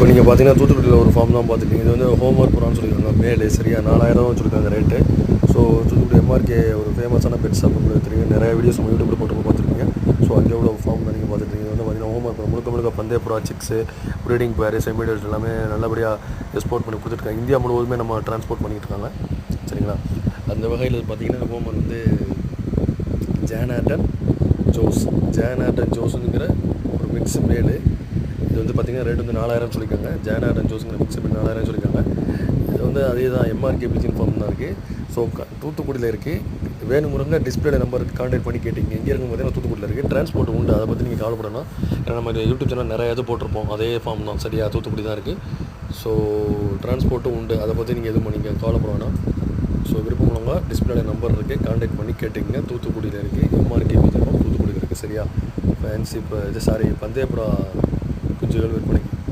இப்போ நீங்கள் பார்த்தீங்கன்னா தூத்துக்குடியில் ஒரு ஃபார்ம் தான் பார்த்துருக்கீங்க. இது வந்து ஹோம்ஒர்க் புறான்னு சொல்லியிருக்காங்க, மேலே சரியா 4000 சொல்லியிருக்காங்க ரேட்டு. ஸோ தூத்துக்குடி எம்ஆர்கே ஒரு ஃபேமஸான பெட் ஷாப் தெரியும், நிறைய வீடியோஸ் நம்ம யூடியூப்பில் போட்டு பார்த்துருக்கீங்க. ஸோ அங்கே உள்ள ஃபார்ம் தான் நீங்கள் பார்த்துருக்கீங்க. வந்து பார்த்தீங்கன்னா ஹோம்ஒர்க் முழுக்க பந்தய புறா, சிக்ஸு, ப்ரீடிங் பேர், செமிடல்ஸ் எல்லாமே நல்லபடியாக எக்ஸ்போர்ட் பண்ணி கொடுத்துருக்காங்க. இந்தியா முழுவதுமே நம்ம டிரான்ஸ்போர்ட் பண்ணிகிட்டு இருக்காங்க சரிங்களா. அந்த வகையில் பார்த்தீங்கன்னா ஹோம்ஒர்க் வந்து ஜானாட்டன் ஜோஸுங்கிற ஒரு மிக்ஸ் மேலு. இது வந்து பார்த்திங்கன்னா ரேட் வந்து 4000 சொல்லியிருக்காங்க. ஜானாட்டன் ஜோஸுங்கிற மிக்ஸ் மேல் 4000 சொல்லியிருக்காங்க. இது வந்து அதே தான் எம்ஆர்கே பிஜின் ஃபார்ம் தான் இருக்குது. ஸோ தூத்துக்குடியில் இருக்குது. வேணுங்கிறவங்க டிஸ்பிளே நம்பருக்கு கான்டாக்ட் பண்ணி கேட்டிங்க. எங்கே இருக்குன்னு பார்த்தீங்கன்னா தூத்துக்குடியில் இருக்குது. டிரான்ஸ்போர்ட் உண்டு, அதை பற்றி நீங்கள் கவலைப்படணும். ஏன்னா நம்ம யூடியூப் சேனல் நிறைய இது போட்டிருப்போம், அதே ஃபார்ம் தான் சரியா, தூத்துக்குடி தான் இருக்குது. ஸோ டிரான்ஸ்போர்ட்டும் உண்டு, அதை பற்றி நீங்கள் எதுவும் நீங்கள் கவலைப்பட வேணாம். ஸோ விருப்பம் உள்ளவங்க டிஸ்பிளே நம்பர் இருக்குது, கான்டாக்ட் பண்ணி கேட்டிங்க. தூத்துக்குடியில் இருக்குது, எம்ஆர்கே பிஜின் ஃபார்ம் தூத்துக்குடியில் இருக்குது சரியா. ஃபேன்சி இப்போ பந்தயப்புறா குஞ்சுகள் விற்பனை.